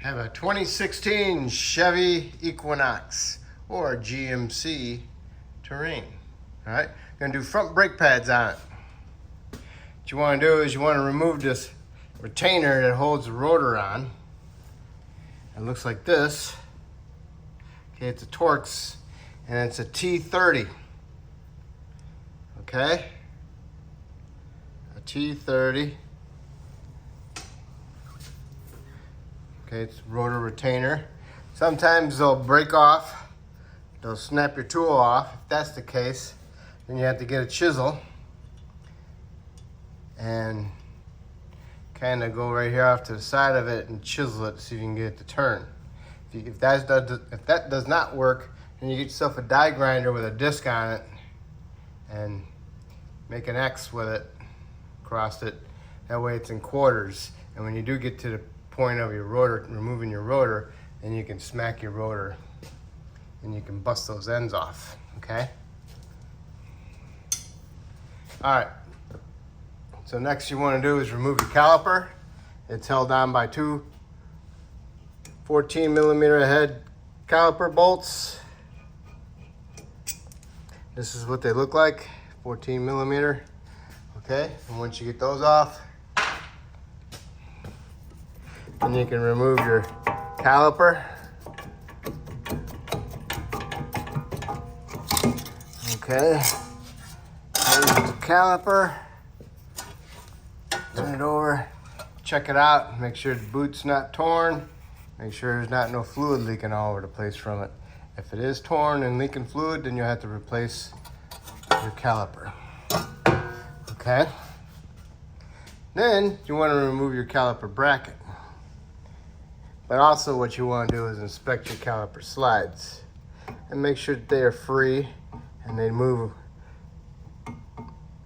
have a 2016 Chevy Equinox or GMC Terrain. All right, gonna do front brake pads on it. What you want to do is you want to remove this retainer that holds the rotor on. It looks like this. Okay, it's a Torx and it's a T30. Okay, a T30. Okay, it's rotor retainer. Sometimes they'll break off. They'll snap your tool off. If that's the case, then you have to get a chisel and kind of go right here off to the side of it and chisel it so you can get it to turn. If that does not work, then you get yourself a die grinder with a disc on it and make an X with it across it. That way it's in quarters. And when you do get to the point of your rotor, removing your rotor, then you can smack your rotor and you can bust those ends off, okay? All right, so next you want to do is remove your caliper. It's held on by two 14mm head caliper bolts. This is what they look like, 14mm, okay? And once you get those off, then you can remove your caliper. Okay, here's the caliper. Turn it over, check it out, make sure the boot's not torn. Make sure there's not no fluid leaking all over the place from it. If it is torn and leaking fluid, then you'll have to replace your caliper. Okay? Then you want to remove your caliper bracket. But also what you want to do is inspect your caliper slides and make sure that they are free and they move.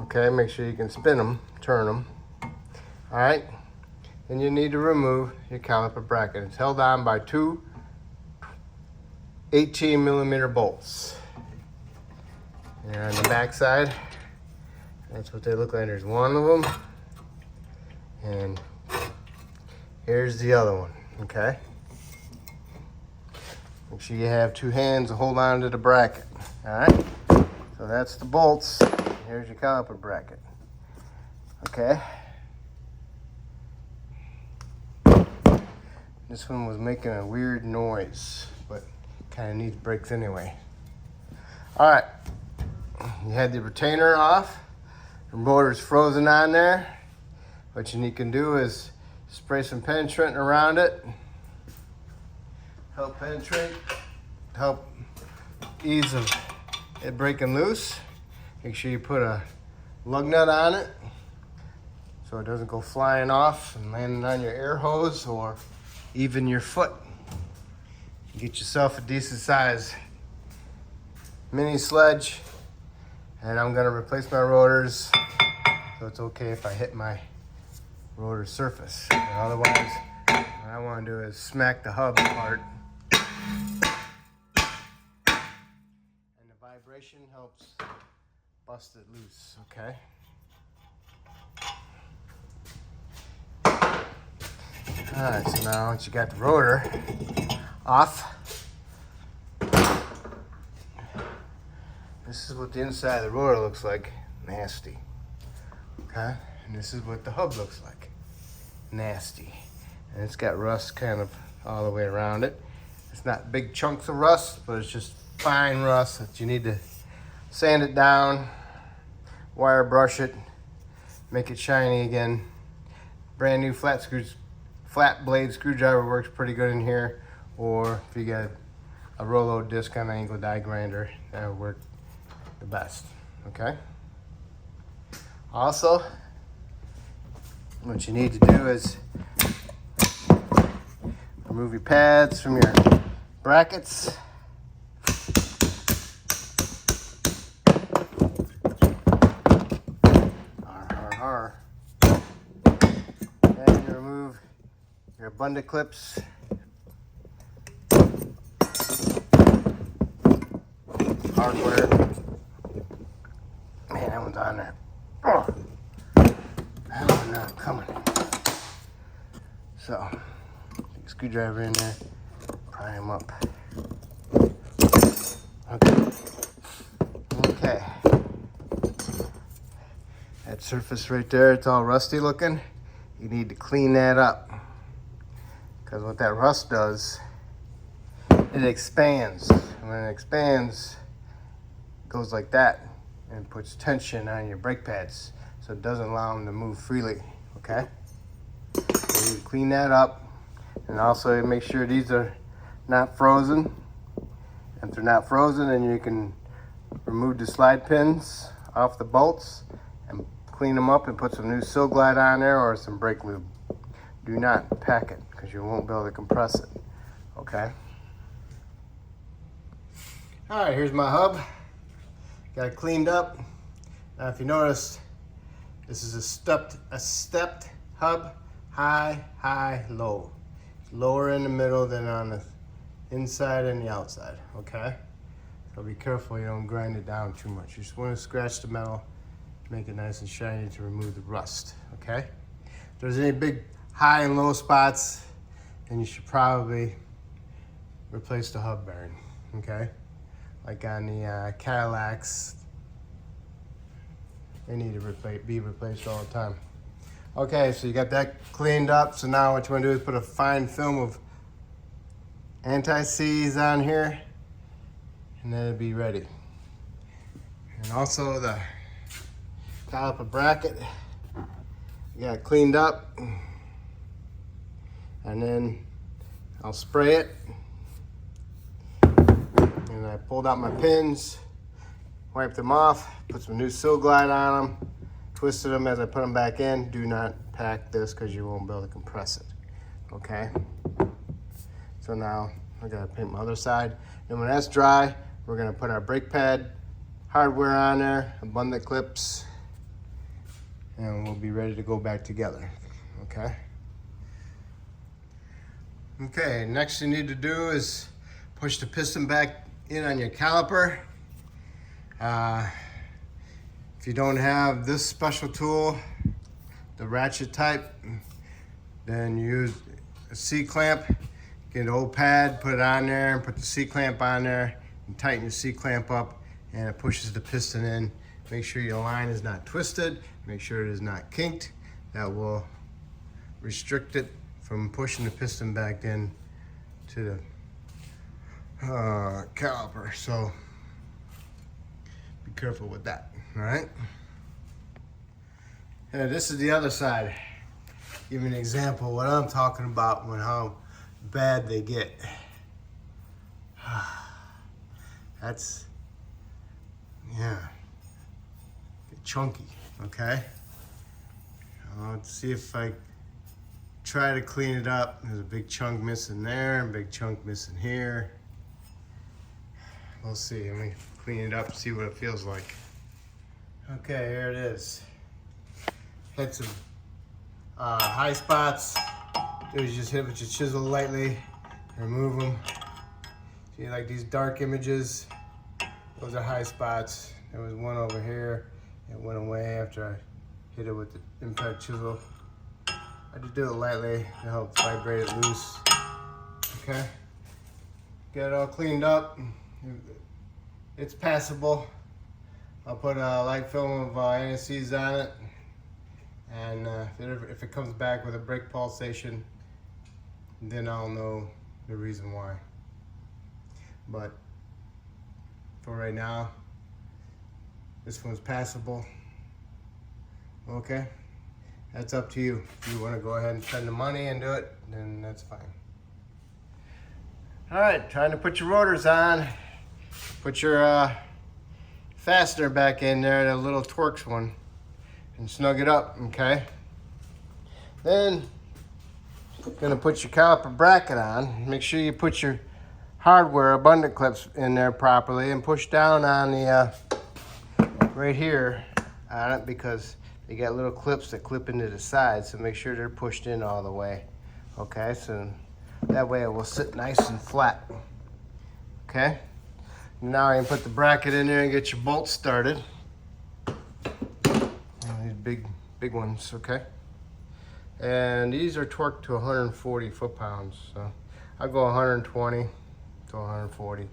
Okay, make sure you can spin them, turn them. All right, then you need to remove your caliper bracket. It's held on by two 18mm bolts. And on the back side, that's what they look like. There's one of them, and here's the other one. Okay, make sure you have two hands to hold on to the bracket. All right, so that's the bolts. Here's your caliper bracket. Okay, this one was making a weird noise, but kind of needs brakes anyway. All right, you had the retainer off, the rotor's frozen on there. What you can do is spray some penetrant around it, help penetrate, help ease of it breaking loose. Make sure you put a lug nut on it so it doesn't go flying off and landing on your air hose or even your foot. Get yourself a decent size mini sledge, and I'm gonna replace my rotors so it's okay if I hit my rotor surface. But otherwise, what I want to do is smack the hub apart, and the vibration helps bust it loose. Okay. All right. So now once you got the rotor off, this is what the inside of the rotor looks like. Nasty. Okay. And this is what the hub looks like. Nasty. And it's got rust kind of all the way around it. It's not big chunks of rust, but it's just fine rust that you need to sand it down, wire brush it, make it shiny again. Brand new flat blade screwdriver works pretty good in here, or if you got a Rollo disc on an angle die grinder, that would work the best. Okay. Also, what you need to do is remove your pads from your brackets. And remove your abundant clips. Hardware. Man, that one's on there. Oh. That one's not coming. So, screwdriver in there, pry them up. Okay. That surface right there, it's all rusty looking. You need to clean that up. Because what that rust does, it expands. And when it expands, it goes like that and puts tension on your brake pads. So it doesn't allow them to move freely, okay? So you clean that up. And also make sure these are not frozen. If they're not frozen, then you can remove the slide pins off the bolts and clean them up and put some new Sil Glide on there or some brake lube. Do not pack it because you won't be able to compress it, okay? All right, here's my hub. Got it cleaned up. Now if you notice, this is a stepped hub, high, high, low. It's lower in the middle than on the inside and the outside, okay? So be careful you don't grind it down too much. You just want to scratch the metal, make it nice and shiny to remove the rust, okay? If there's any big high and low spots, then you should probably replace the hub bearing, okay? Like on the Cadillacs, they need to be replaced all the time. Okay, so you got that cleaned up. So now what you want to do is put a fine film of anti-seize on here, and then it'll be ready. And also the caliper bracket, you got it cleaned up, and then I'll spray it. And I pulled out my pins, wiped them off, put some new Sil Glide on them, twisted them as I put them back in. Do not pack this because you won't be able to compress it, okay? So now I gotta paint my other side. And when that's dry, we're gonna put our brake pad hardware on there, abundant clips, and we'll be ready to go back together, okay? Okay, next you need to do is push the piston back in on your caliper. If you don't have this special tool, the ratchet type, then use a C-clamp. Get an old pad, put it on there, and put the C-clamp on there, and tighten your C-clamp up, and it pushes the piston in. Make sure your line is not twisted. Make sure it is not kinked. That will restrict it from pushing the piston back in to the caliper. So be careful with that, all right? And this is the other side. Give you an example of what I'm talking about when how bad they get. That's, yeah, get chunky, okay? Let's see if I try to clean it up. There's a big chunk missing there, a big chunk missing here. We'll see. Let me clean it up and see what it feels like. Okay, here it is. Had some high spots. You just hit it with your chisel lightly, remove them. See, like these dark images, those are high spots. There was one over here. It went away after I hit it with the impact chisel. I just do it lightly to help vibrate it loose. Okay, get it all cleaned up. It's passable. I'll put a light film of anti-seize on it, and if it comes back with a brake pulsation, then I'll know the reason why. But for right now, this one's passable. Okay, that's up to you. If you want to go ahead and spend the money and do it, then that's fine. All right, trying to put your rotors on. Put your fastener back in there, that little Torx one, and snug it up, okay? Then, gonna put your caliper bracket on. Make sure you put your hardware abundant clips in there properly and push down on the, right here on it, because they got little clips that clip into the sides, so make sure they're pushed in all the way, okay? So that way it will sit nice and flat, okay? Now you can put the bracket in there and get your bolts started. These big ones, okay? and these are torqued to 140 foot-pounds. So I'll go 120 to 140.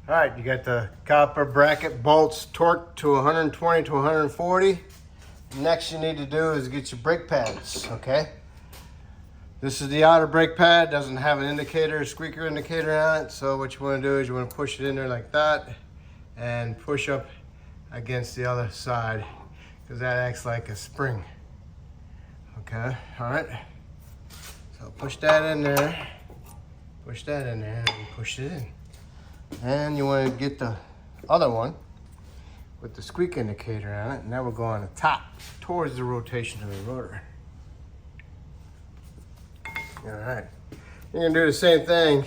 All right, you got the caliper bracket bolts torqued to 120 to 140. Next you need to do is get your brake pads, okay? This is the outer brake pad, doesn't have an indicator, squeaker indicator on it. So what you want to do is you want to push it in there like that and push up against the other side because that acts like a spring. Okay, all right. So push that in there, and push it in. And you want to get the other one with the squeak indicator on it, and that will go on the top towards the rotation of the rotor. All right, you're gonna do the same thing,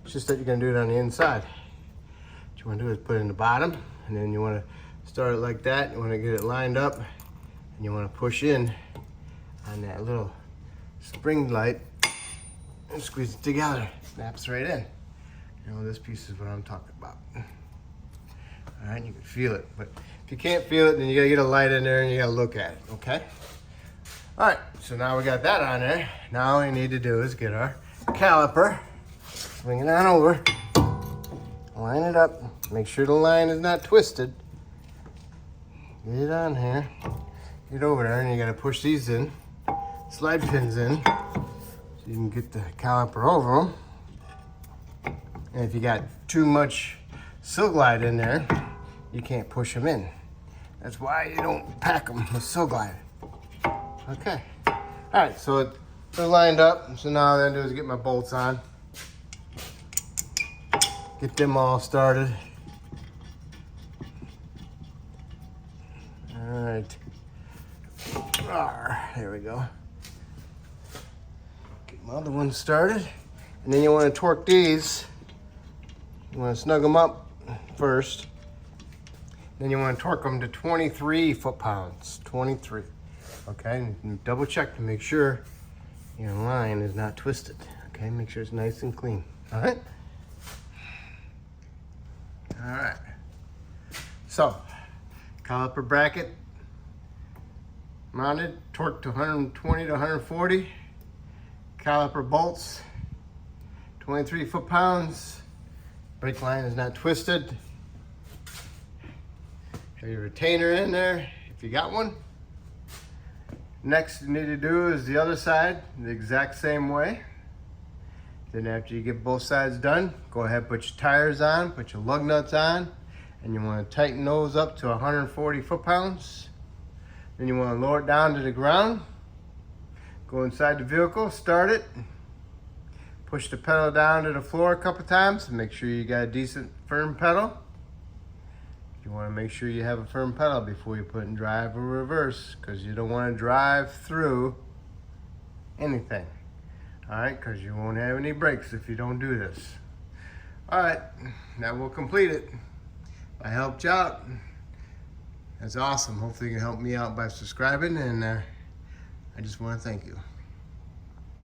it's just that you're gonna do it on the inside. What you wanna do is put it in the bottom, and then you wanna start it like that. You wanna get it lined up, and you wanna push in on that little spring light and squeeze it together. Snaps right in. You know, this piece is what I'm talking about. All right, you can feel it, but if you can't feel it, then you gotta get a light in there and you gotta look at it, okay? All right, so now we got that on there. Now all we need to do is get our caliper, swing it on over, line it up, make sure the line is not twisted. Get it on here, get over there, and you gotta push these in, slide pins in, so you can get the caliper over them. And if you got too much Silglide in there, you can't push them in. That's why you don't pack them with Silglide. Okay. All right, so they're lined up. So now all I do is get my bolts on. Get them all started. All right. There we go. Get my other one started. And then you want to torque these. You want to snug them up first. Then you want to torque them to 23 foot-pounds. 23. Okay, and double check to make sure your line is not twisted. Okay, make sure it's nice and clean. All right? All right. So, caliper bracket mounted, torqued to 120 to 140. Caliper bolts, 23 foot-pounds. Brake line is not twisted. Have your retainer in there if you got one. Next you need to do is the other side, the exact same way. Then after you get both sides done, go ahead, put your tires on, put your lug nuts on, and you want to tighten those up to 140 foot-pounds. Then you want to lower it down to the ground. Go inside the vehicle, start it. Push the pedal down to the floor a couple times to make sure you got a decent firm pedal. You want to make sure you have a firm pedal before you put in drive or reverse, because you don't want to drive through anything. All right, because you won't have any brakes if you don't do this. All right, that will complete it. I helped you out. That's awesome. Hopefully you can help me out by subscribing, and I just want to thank you.